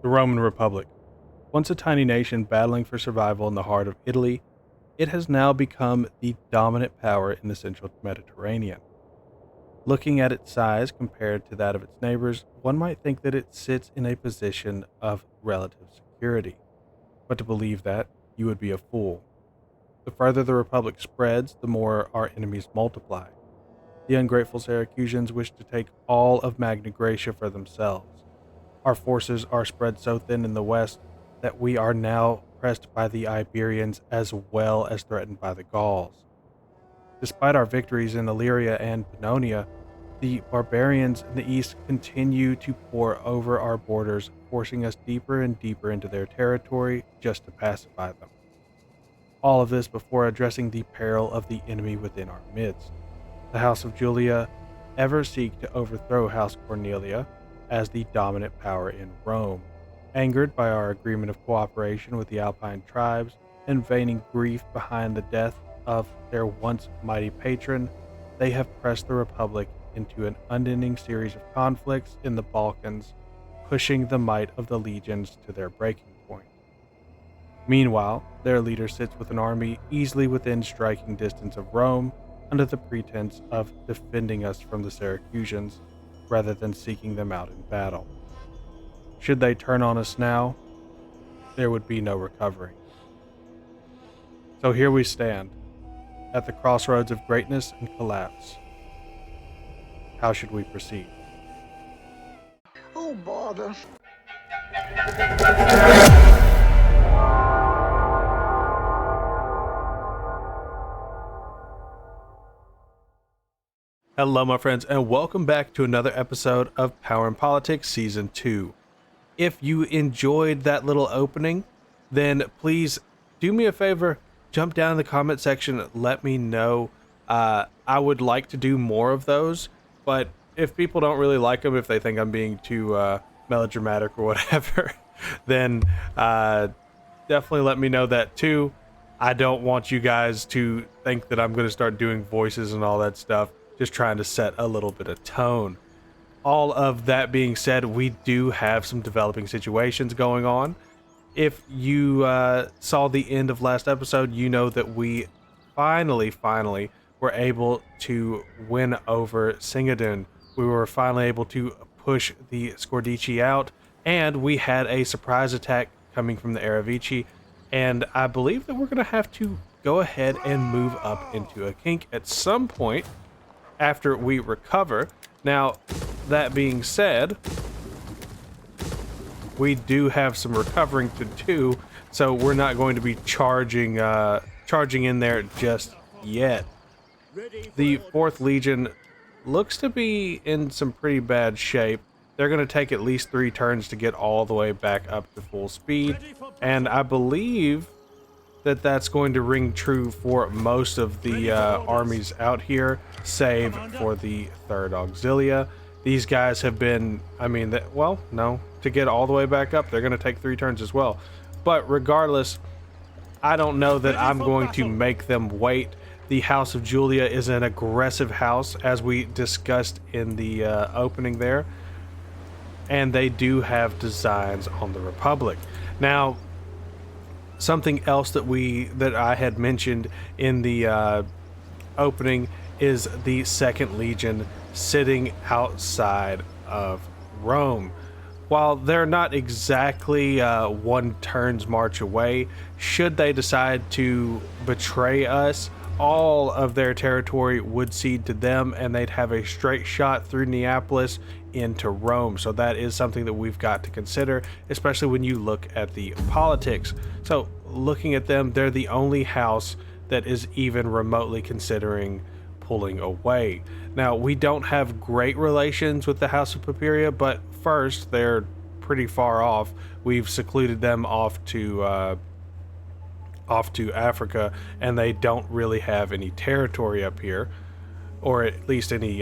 The Roman Republic. Once a tiny nation battling for survival in the heart of Italy, it has now become the dominant power in the central Mediterranean. Looking at its size compared to that of its neighbors, one might think that it sits in a position of relative security. But to believe that, you would be a fool. The further the Republic spreads, the more our enemies multiply. The ungrateful Syracusans wish to take all of Magna Graecia for themselves. Our forces are spread so thin in the west that we are now pressed by the Iberians as well as threatened by the Gauls. Despite our victories in Illyria and Pannonia, the barbarians in the east continue to pour over our borders, forcing us deeper and deeper into their territory just to pacify them. All of this before addressing the peril of the enemy within our midst. The House of Julia ever seek to overthrow House Cornelia as the dominant power in Rome. Angered by our agreement of cooperation with the Alpine tribes and feigning grief behind the death of their once mighty patron, they have pressed the Republic into an unending series of conflicts in the Balkans, pushing the might of the legions to their breaking point. Meanwhile, their leader sits with an army easily within striking distance of Rome under the pretense of defending us from the Syracusans rather than seeking them out in battle. Should they turn on us now, there would be no recovering. So here we stand, at the crossroads of greatness and collapse. How should we proceed? Oh, bother. Hello, my friends, and welcome back to another episode of Power and Politics Season 2. If you enjoyed that little opening, then please do me a favor, jump down in the comment section, let me know. I would like to do more of those, but if people don't really like them, if they think I'm being too melodramatic or whatever, then definitely let me know that too. I don't want you guys to think that I'm going to start doing voices and all that stuff, just trying to set a little bit of tone. All of that being said, we do have some developing situations going on. If you saw the end of last episode, you know that we finally were able to win over Singadun. We were finally able to push the Scordici out, and we had a surprise attack coming from the Arichi, and I believe that we're going to have to go ahead and move up into a kink at some point after we recover. Now, that being said, we do have some recovering to do, so we're not going to be charging in there just yet. The 4th Legion looks to be in some pretty bad shape. They're going to take at least 3 turns to get all the way back up to full speed, and I believe that that's going to ring true for most of the armies out here, save for the 3rd Auxilia. These guys have been, to get all the way back up, they're going to take 3 turns as well. But regardless, I don't know that I'm going to make them wait. The House of Julia is an aggressive house, as we discussed in the opening there, and they do have designs on the Republic. Now, something else that I had mentioned in the opening is the 2nd Legion sitting outside of Rome. While they're not exactly 1 turn's march away, should they decide to betray us, all of their territory would cede to them, and they'd have a straight shot through Neapolis into Rome. So that is something that we've got to consider, especially when you look at the politics. So looking at them, they're the only house that is even remotely considering pulling away. Now, we don't have great relations with the House of Papiria, but first, they're pretty far off. We've secluded them off to Africa, and they don't really have any territory up here, or at least any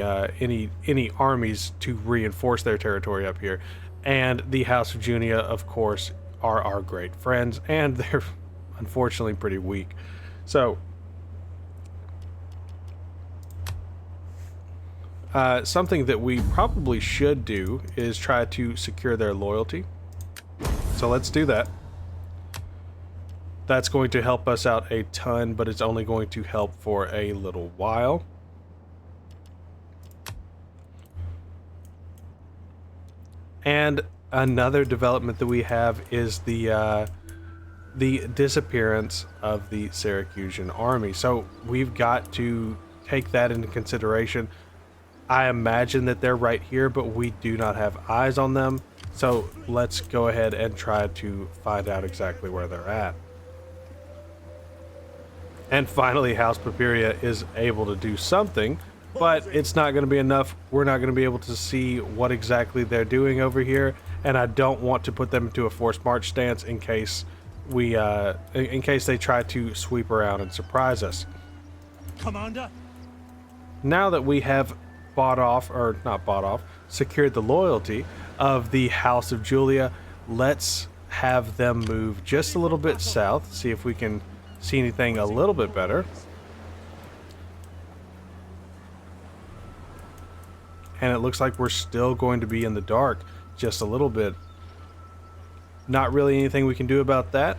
armies to reinforce their territory up here. And the House of Junia, of course, are our great friends, and they're unfortunately pretty weak. So something that we probably should do is try to secure their loyalty. So let's do that. That's going to help us out a ton, but it's only going to help for a little while. And another development that we have is the disappearance of the Syracusan army. So we've got to take that into consideration. I imagine that they're right here, but we do not have eyes on them. So let's go ahead and try to find out exactly where they're at. And finally, House Papiria is able to do something, but it's not going to be enough. We're not going to be able to see what exactly they're doing over here, and I don't want to put them into a forced march stance in case we, in case they try to sweep around and surprise us. Commander? Now that we have secured the loyalty of the House of Julia, let's have them move just a little bit south, see if we can see anything a little bit better. And it looks like we're still going to be in the dark just a little bit. Not really anything we can do about that.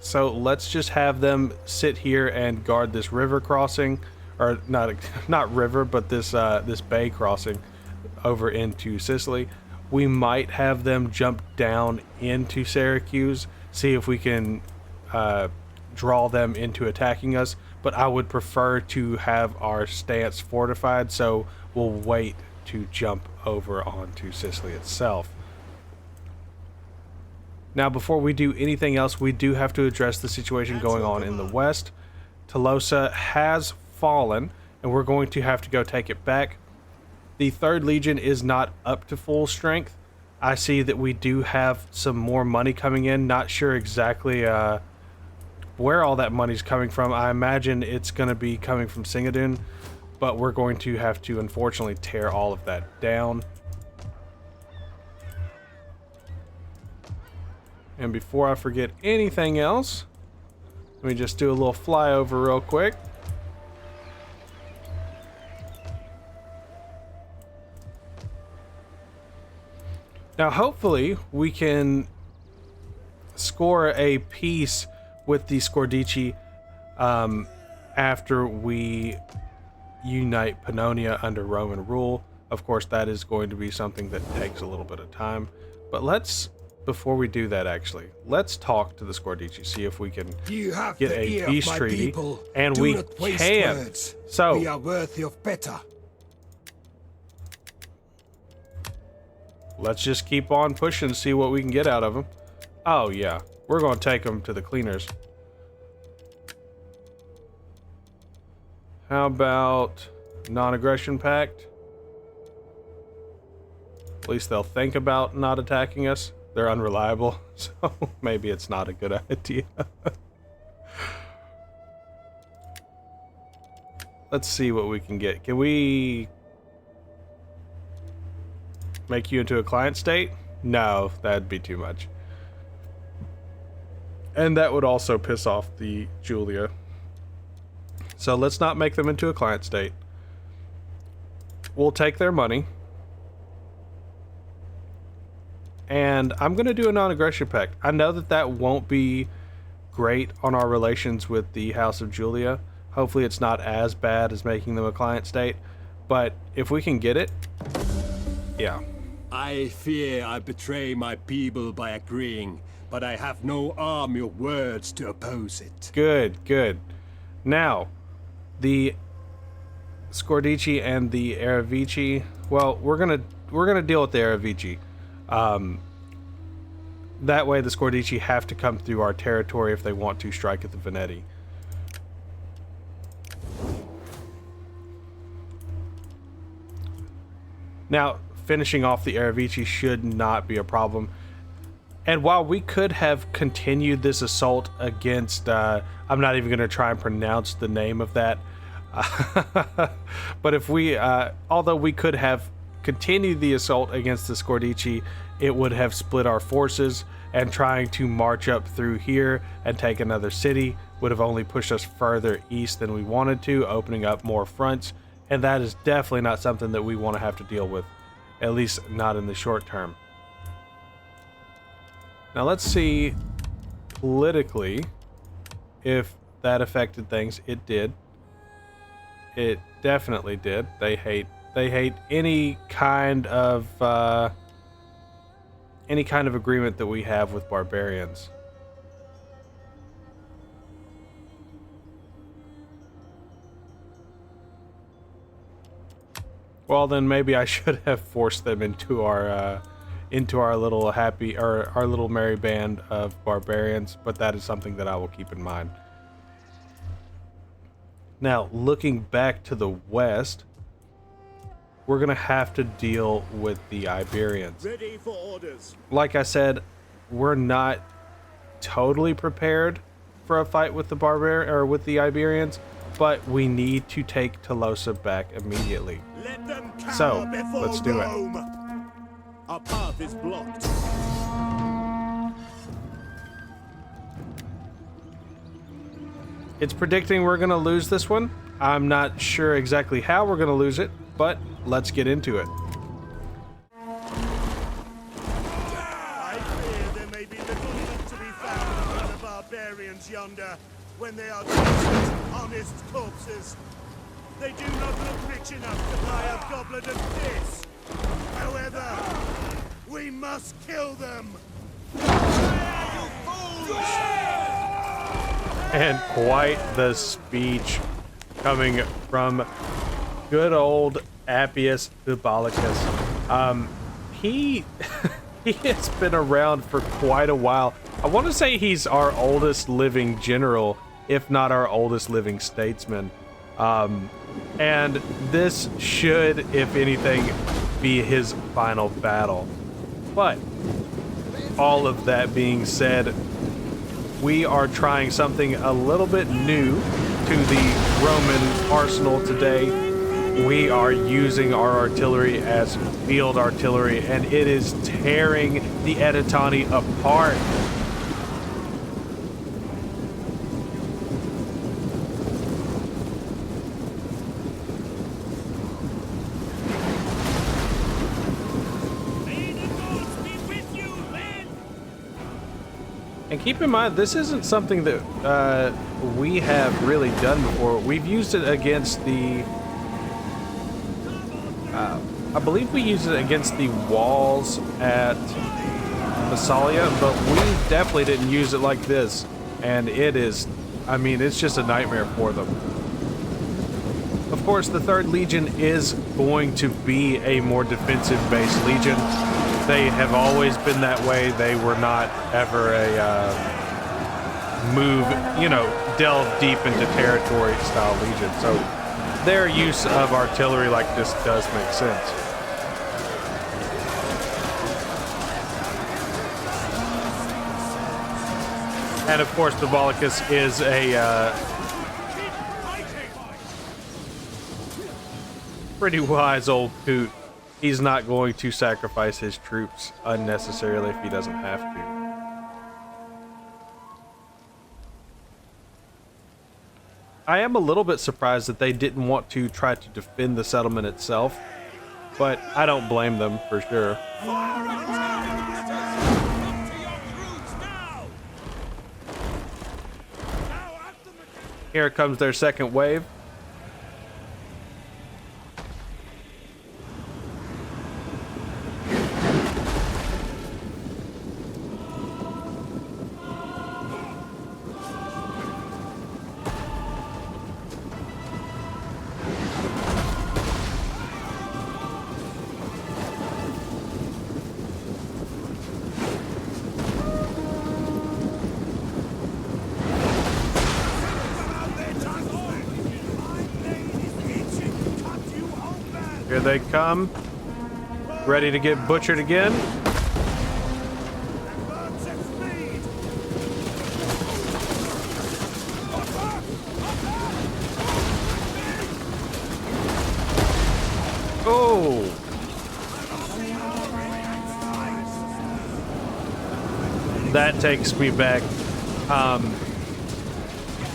So let's just have them sit here and guard this river crossing, or not river, but this this bay crossing over into Sicily. We might have them jump down into Syracuse, see if we can draw them into attacking us, but I would prefer to have our stance fortified, so we'll wait to jump over onto Sicily itself. Now, before we do anything else, we do have to address the situation going on in the west. Tolosa has fallen, and we're going to have to go take it back. The 3rd Legion is not up to full strength. I see that we do have some more money coming in. Not sure exactly where all that money's coming from. I imagine it's going to be coming from Singadun, but we're going to have to unfortunately tear all of that down. And before I forget anything else, let me just do a little flyover real quick. Now, hopefully, we can score a peace with the Scordici after we unite Pannonia under Roman rule. Of course, that is going to be something that takes a little bit of time. But before we do that, actually, let's talk to the Scordici, see if we can get a peace treaty. And we can. So, we are worthy of better. Let's just keep on pushing and see what we can get out of them. Oh, yeah. We're going to take them to the cleaners. How about non-aggression pact? At least they'll think about not attacking us. They're unreliable, so maybe it's not a good idea. Let's see what we can get. Can we make you into a client state? No, that'd be too much. And that would also piss off the Julia. So let's not make them into a client state. We'll take their money. And I'm going to do a non-aggression pact. I know that that won't be great on our relations with the House of Julia. Hopefully it's not as bad as making them a client state. But if we can get it, yeah. I fear I betray my people by agreeing, but I have no army of words to oppose it. Good, good. Now, the Scordici and the Arichi, well, we're gonna deal with the Arichi. That way the Scordici have to come through our territory if they want to strike at the Veneti. Now, finishing off the Arichi should not be a problem. And while we could have continued this assault against, I'm not even going to try and pronounce the name of that. But if we, although we could have continued the assault against the Scordici, it would have split our forces, and trying to march up through here and take another city would have only pushed us further east than we wanted to, opening up more fronts. And that is definitely not something that we want to have to deal with at least not in the short term. Now let's see politically if that affected things. It did. It definitely did. They hate any kind of agreement that we have with barbarians. Well, then maybe I should have forced them into our little happy, or our little merry band of barbarians, but that is something that I will keep in mind. Now, looking back to the west, we're gonna have to deal with the Iberians. Ready for orders. Like I said, we're not totally prepared for a fight with the Iberians, but we need to take Tolosa back immediately. Let them cower So, before let's do it. Rome. Our path is blocked. It's predicting we're gonna lose this one. I'm not sure exactly how we're gonna lose it, but let's get into it. I fear there may be little meat to be found among the barbarians yonder when they are decent, honest corpses. They do not look rich enough to buy a goblet of piss. However, we must kill them. You fools! And quite the speech coming from good old Appius Bubalicus. He he has been around for quite a while. I want to say he's our oldest living general, if not our oldest living statesman. And this should, if anything, be his final battle. But all of that being said, we are trying something a little bit new to the Roman arsenal today. We are using our artillery as field artillery, and it is tearing the Otani apart. And keep in mind, this isn't something that we have really done before. We've used it against the... I believe we used it against the walls at Massalia, but we definitely didn't use it like this. And it is... I mean, it's just a nightmare for them. Of course, the 3rd Legion is going to be a more defensive-based legion. They have always been that way. They were not ever a delve deep into territory style legion. So their use of artillery like this does make sense. And of course, Bubalicus is a pretty wise old coot. He's not going to sacrifice his troops unnecessarily if he doesn't have to. I am a little bit surprised that they didn't want to try to defend the settlement itself, but I don't blame them for sure. Here comes their second wave. Here they come, ready to get butchered again. Oh! That takes me back.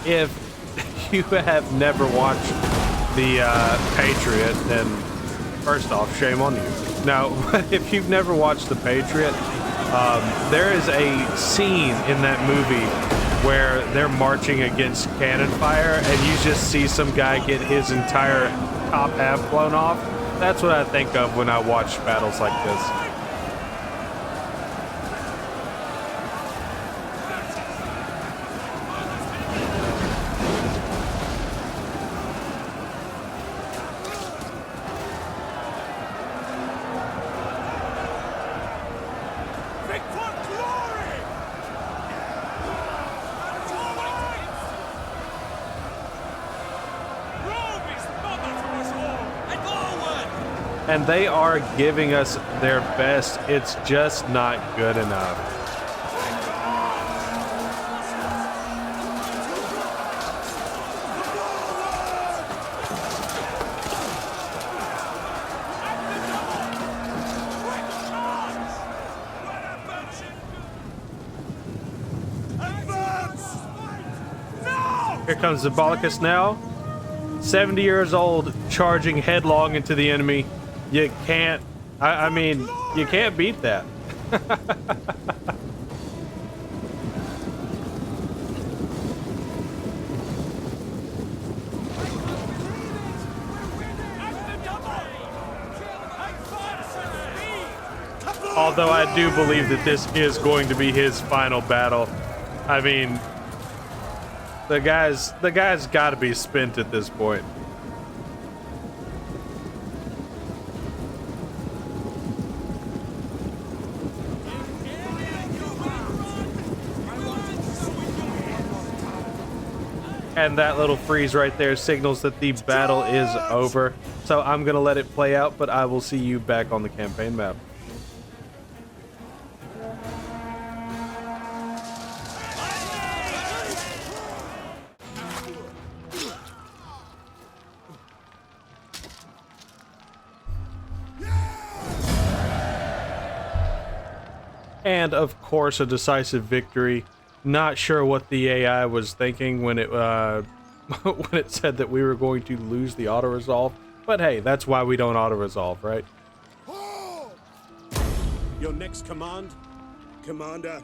If you have never watched the Patriot, then first off, shame on you. Now, if you've never watched The Patriot, there is a scene in that movie where they're marching against cannon fire, and you just see some guy get his entire top half blown off. That's what I think of when I watch battles like this. And they are giving us their best. It's just not good enough. Here comes Zabalicus now. 70 years old, charging headlong into the enemy. You can't, I mean, you can't beat that. Although I do believe that this is going to be his final battle. I mean, the guy's got to be spent at this point. And that little freeze right there signals that the battle is over. So I'm going to let it play out, but I will see you back on the campaign map. And of course, a decisive victory. Not sure what the AI was thinking when it when it said that we were going to lose the auto resolve. But hey, that's why we don't auto resolve, right? Your next command, Commander.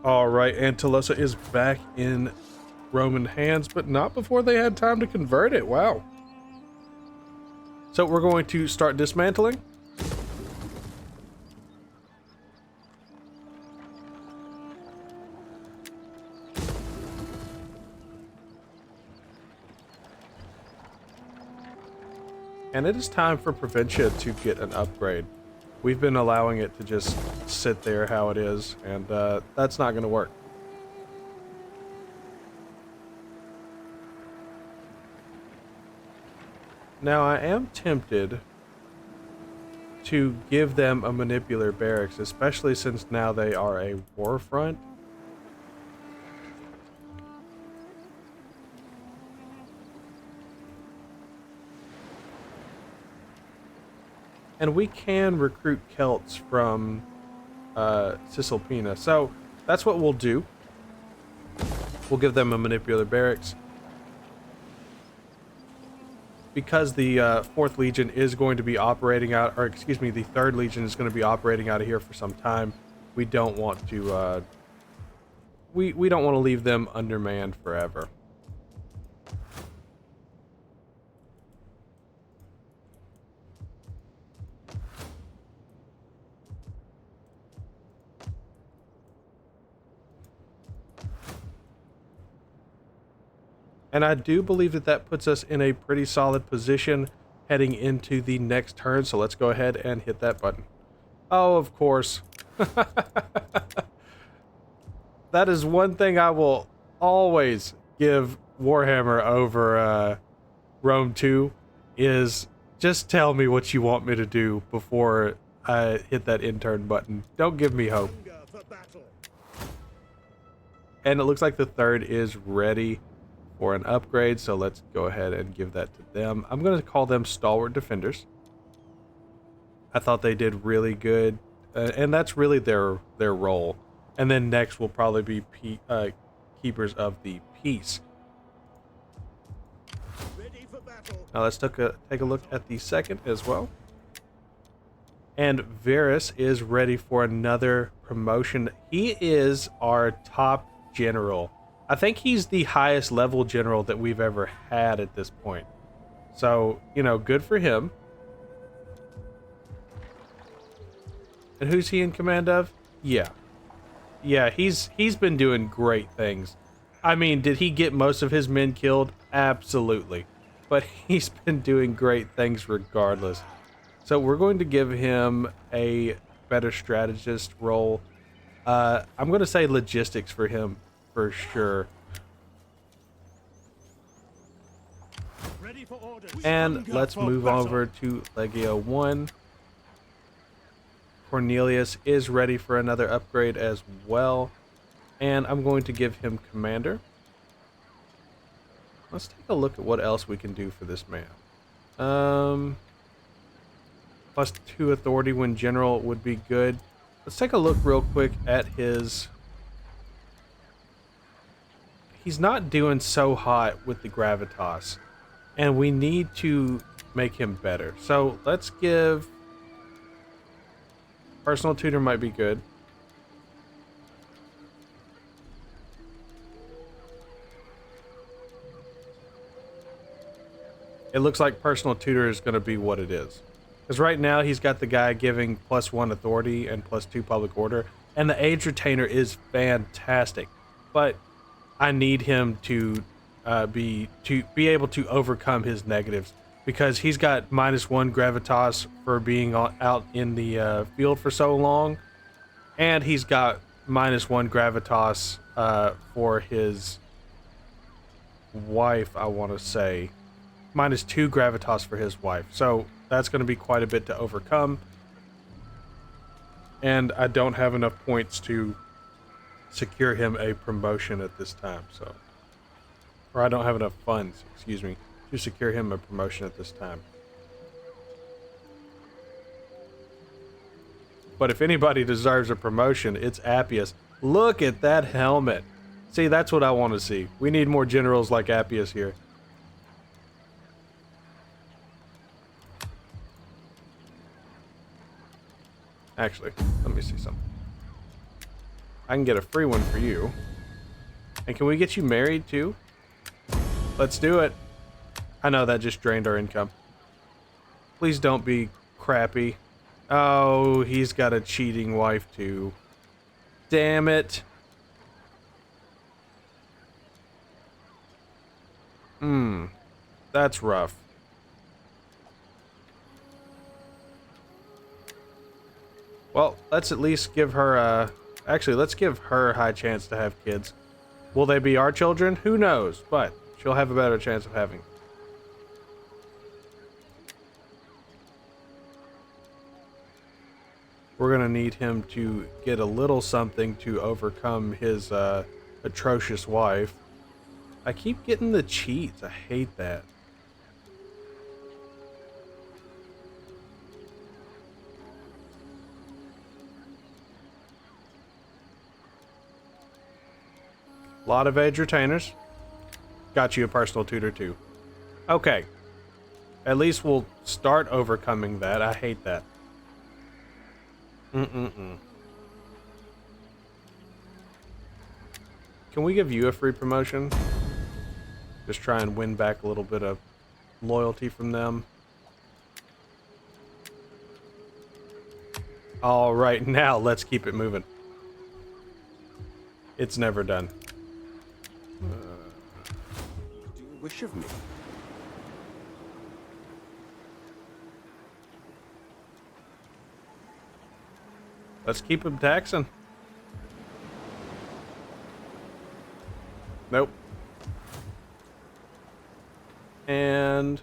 All right, and Tolosa is back in Roman hands, but not before they had time to convert it. Wow. So we're going to start dismantling. And it is time for Provincia to get an upgrade. We've been allowing it to just sit there how it is, and that's not going to work. Now, I am tempted to give them a manipular barracks, especially since now they are a war front. And we can recruit Celts from Cisalpina. So that's what we'll do. We'll give them a manipular barracks. Because the 4th Legion is going to be operating out, or excuse me, the 3rd Legion is going to be operating out of here for some time. We don't want to, we don't want to leave them undermanned forever. And I do believe that that puts us in a pretty solid position heading into the next turn. So let's go ahead and hit that button. Oh, of course. That is one thing I will always give Warhammer over Rome 2 is just tell me what you want me to do before I hit that intern button. Don't give me hope. And it looks like the 3rd is ready for an upgrade, so let's go ahead and give that to them. I'm going to call them Stalwart Defenders. I thought they did really good, and that's really their role. And then next will probably be Keepers of the Peace. Now let's take a look at the 2nd as well. And Varys is ready for another promotion. He is our top general. I think he's the highest level general that we've ever had at this point. So, you know, good for him. And who's he in command of? Yeah. Yeah, he's been doing great things. I mean, did he get most of his men killed? Absolutely. But he's been doing great things regardless. So we're going to give him a better strategist role. I'm going to say logistics for him for sure. Ready for orders. And let's move over to Legio 1. Cornelius is ready for another upgrade as well. And I'm going to give him commander. Let's take a look at what else we can do for this man. +2 authority when general would be good. Let's take a look real quick at his... He's not doing so hot with the gravitas. And we need to make him better. So let's give... Personal tutor might be good. It looks like personal tutor is going to be what it is. Because right now he's got the guy giving +1 authority and +2 public order. And the age retainer is fantastic. But I need him to be able to overcome his negatives. Because he's got -1 gravitas for being out in the field for so long. And he's got -1 gravitas for his wife, I want to say. -2 gravitas for his wife. So that's going to be quite a bit to overcome. And I don't have enough points to secure him a promotion at this time. So, or I don't have enough funds, excuse me, to secure him a promotion at this time. But if anybody deserves a promotion, it's Appius. Look at that helmet. See, that's what I want to see. We need more generals like Appius here. Actually, let me see something. I can get a free one for you. And can we get you married too? Let's do it. I know that just drained our income. Please don't be crappy. Oh, he's got a cheating wife too. Damn it. That's rough. Well, let's at least give her a... Actually, let's give her a high chance to have kids. Will they be our children? Who knows? But she'll have a better chance of having. We're going to need him to get a little something to overcome his atrocious wife. I keep getting the cheats. I hate that. Lot of age retainers. Got you a personal tutor too. Okay. At least we'll start overcoming that. I hate that. Can we give you a free promotion? Just try and win back a little bit of loyalty from them. All right, now let's keep it moving. It's never done. Do you wish of me? Let's keep him taxing. Nope. And...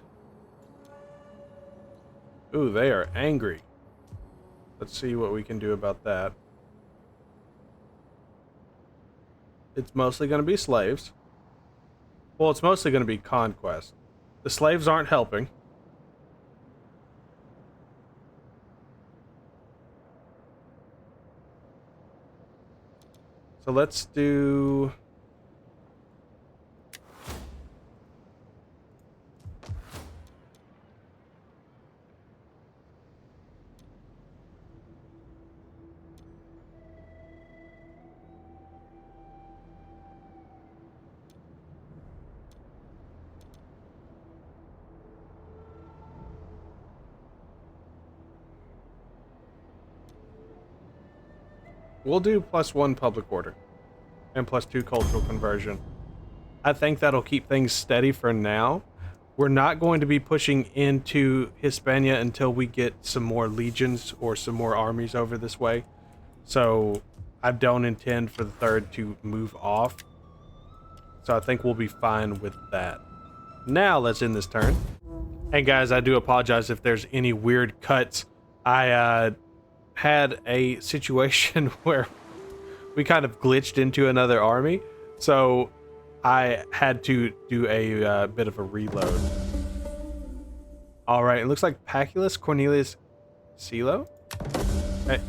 ooh, they are angry. Let's see what we can do about that. It's mostly going to be slaves. Well, it's mostly going to be conquest. The slaves aren't helping. So let's do... We'll do +1 public order and +2 cultural conversion. I think that'll keep things steady for now. We're not going to be pushing into Hispania until we get some more legions or some more armies over this way. So I don't intend for the third to move off. So I think we'll be fine with that. Now let's end this turn. And guys, I do apologize if there's any weird cuts. I had a situation where we kind of glitched into another army. So I had to do a bit of a reload. All right, it looks like Paculus Cornelius Silo. Hey,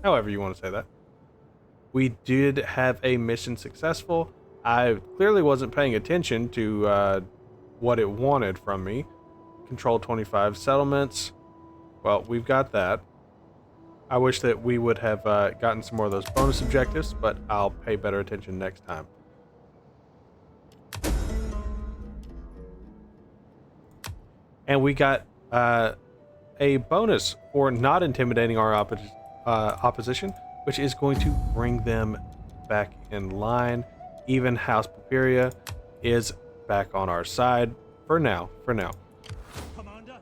however you want to say that. We did have a mission successful. I clearly wasn't paying attention to what it wanted from me. Control 25 settlements. Well, we've got that. I wish that we would have gotten some more of those bonus objectives, but I'll pay better attention next time. And we got a bonus for not intimidating our opposition, which is going to bring them back in line. Even House Papiria is back on our side for now. Commander,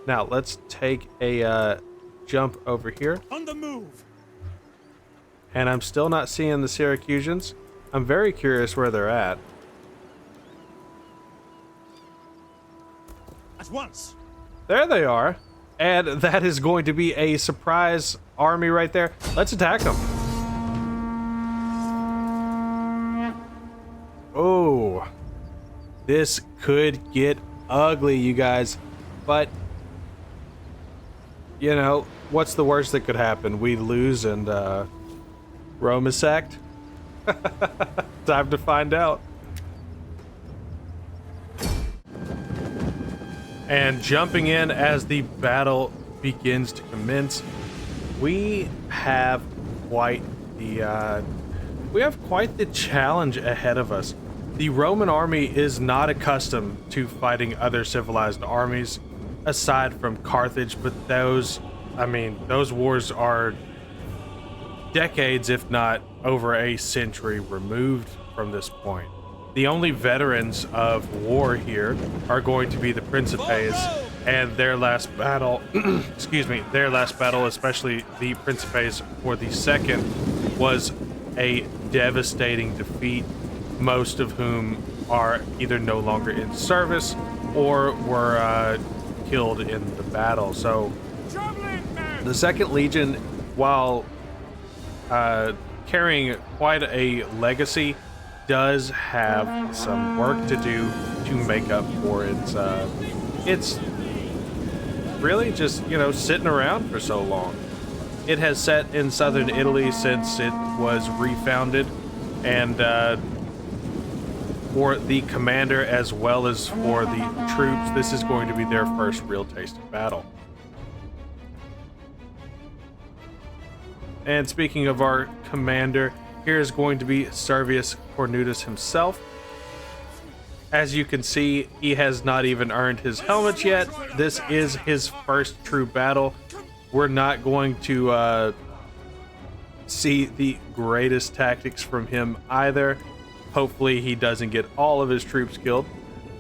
Now let's take a jump over here. on the move. And I'm still not seeing the Syracusans. I'm very curious where they're at. At once. There they are. And that is going to be a surprise army right there. Let's attack them. Oh, this could get ugly, you guys. But, you know, what's the worst that could happen? We lose and Rome is sacked? Time to find out. And jumping in as the battle begins to commence, we have quite the challenge ahead of us. The Roman army is not accustomed to fighting other civilized armies aside from Carthage, but those wars are decades, if not over a century removed from this point. The only veterans of war here are going to be the Principes, and their last battle, their last battle, especially the Principes for the second, was a devastating defeat, most of whom are either no longer in service or were killed in the battle. So the Second Legion, while carrying quite a legacy, does have some work to do to make up for its really just, you know, sitting around for so long. It has sat in southern Italy since it was refounded, and for the commander as well as for the troops, this is going to be their first real taste of battle. And speaking of our commander, here is going to be Servius Cornutus himself. As you can see, he has not even earned his helmet yet. This is his first true battle. We're not going to see the greatest tactics from him either. Hopefully he doesn't get all of his troops killed.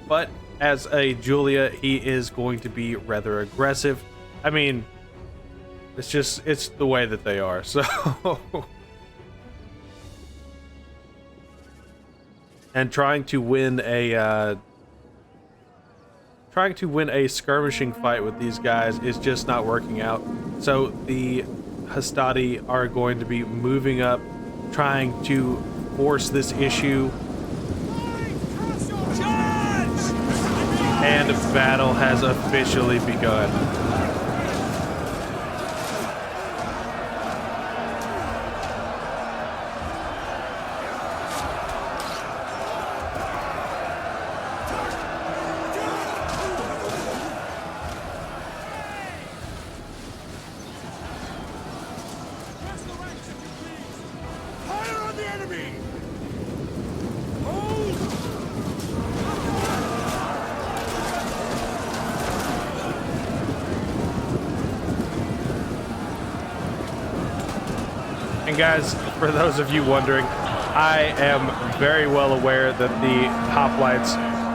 But as a Julia, he is going to be rather aggressive. I mean, it's the way that they are, so... And trying to win a skirmishing fight with these guys is just not working out. So the Hastati are going to be moving up, trying to force this issue. And battle has officially begun. Fire on the enemy! And guys, for those of you wondering, I am very well aware that the hoplites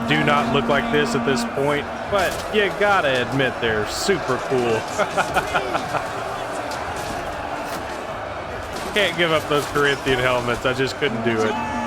do not look like this at this point, but you gotta admit they're super cool. Can't give up those Corinthian helmets. I just couldn't do it.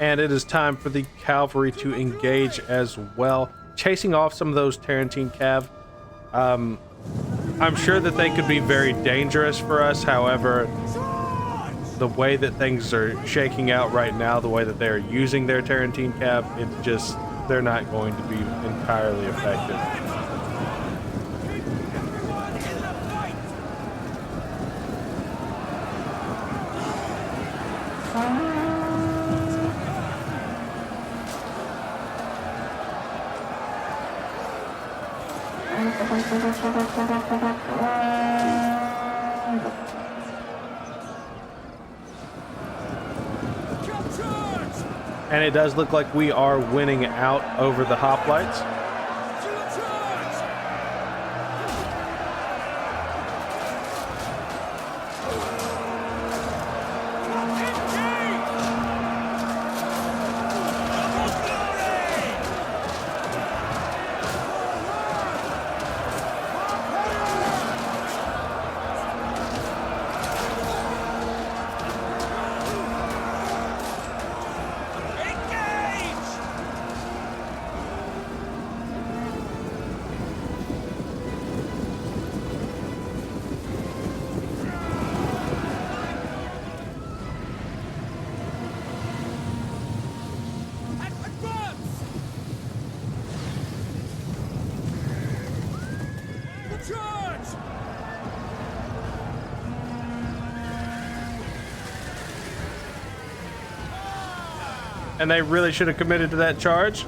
And it is time for the cavalry to engage as well, chasing off some of those Tarentine cav. I'm sure that they could be very dangerous for us. However, the way that things are shaking out right now, the way that they are using their Tarentine cav, it's just, they're not going to be entirely effective. And it does look like we are winning out over the hoplites. And they really should have committed to that charge.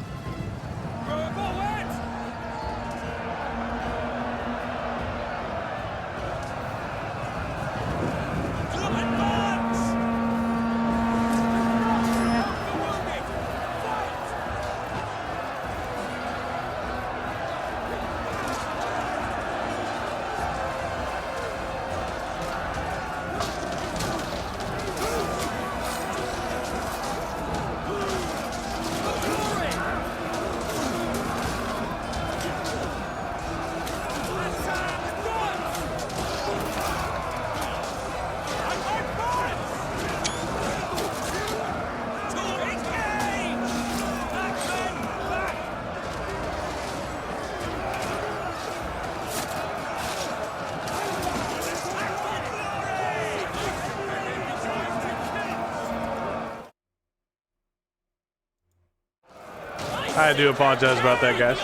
I do apologize about that, guys.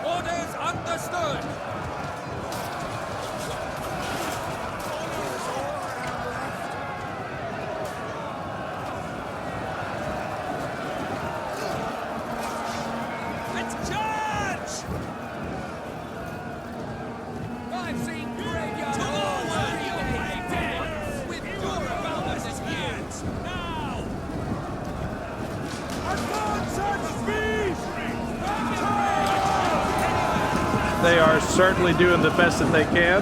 Orders understood. Let's charge! I've seen graveyard They are certainly doing the best that they can.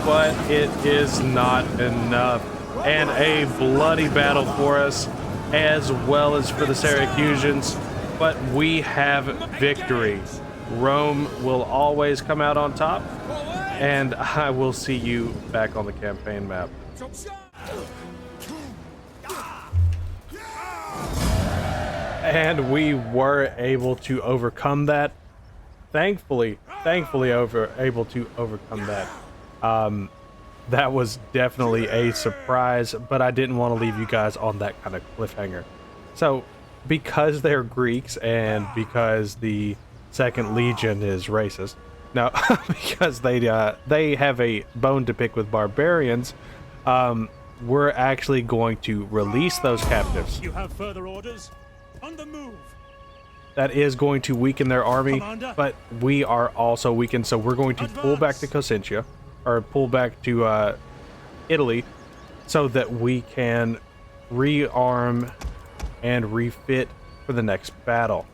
But it is not enough. And a bloody battle for us, as well as for the Syracusans. But we have victory. Rome will always come out on top. And I will see you back on the campaign map. And we were able to overcome that. Thankfully able to overcome that. That was definitely a surprise, but I didn't want to leave you guys on that kind of cliffhanger. So, because they're Greeks and because the Second Legion is racist, no, because they have a bone to pick with barbarians, we're actually going to release those captives. You have further orders? On the move. That is going to weaken their army, Commander. but we are also weakened, so we're going to pull back to Cosentia, or pull back to Italy, so that we can rearm and refit for the next battle.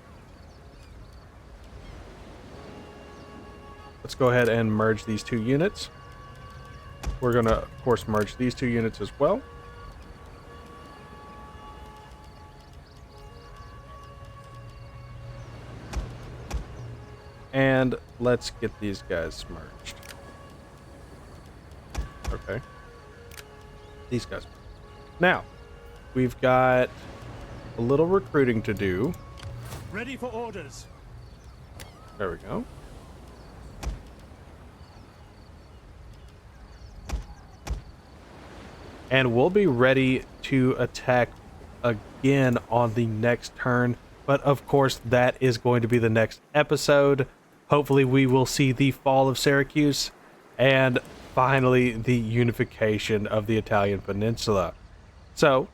Let's go ahead and merge these two units. We're going to, of course, merge these two units as well. And let's get these guys merged. Okay. These guys. Now, we've got a little recruiting to do. Ready for orders. There we go. And we'll be ready to attack again on the next turn. But of course, that is going to be the next episode. Hopefully we will see the fall of Syracuse and finally the unification of the Italian peninsula. So,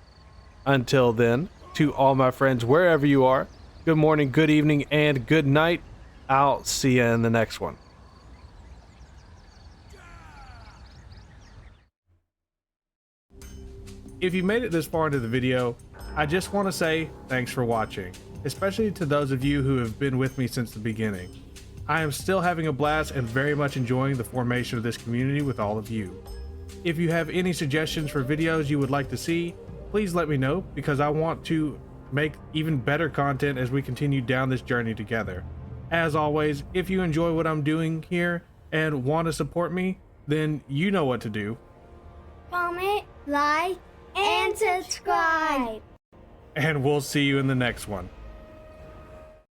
until then, to all my friends, wherever you are, good morning, good evening, and good night. I'll see you in the next one. If you made it this far into the video, I just want to say thanks for watching, especially to those of you who have been with me since the beginning. I am still having a blast and very much enjoying the formation of this community with all of you. If you have any suggestions for videos you would like to see, please let me know, because I want to make even better content as we continue down this journey together. As always, if you enjoy what I'm doing here and want to support me, then you know what to do. Comment, like, and subscribe. And we'll see you in the next one.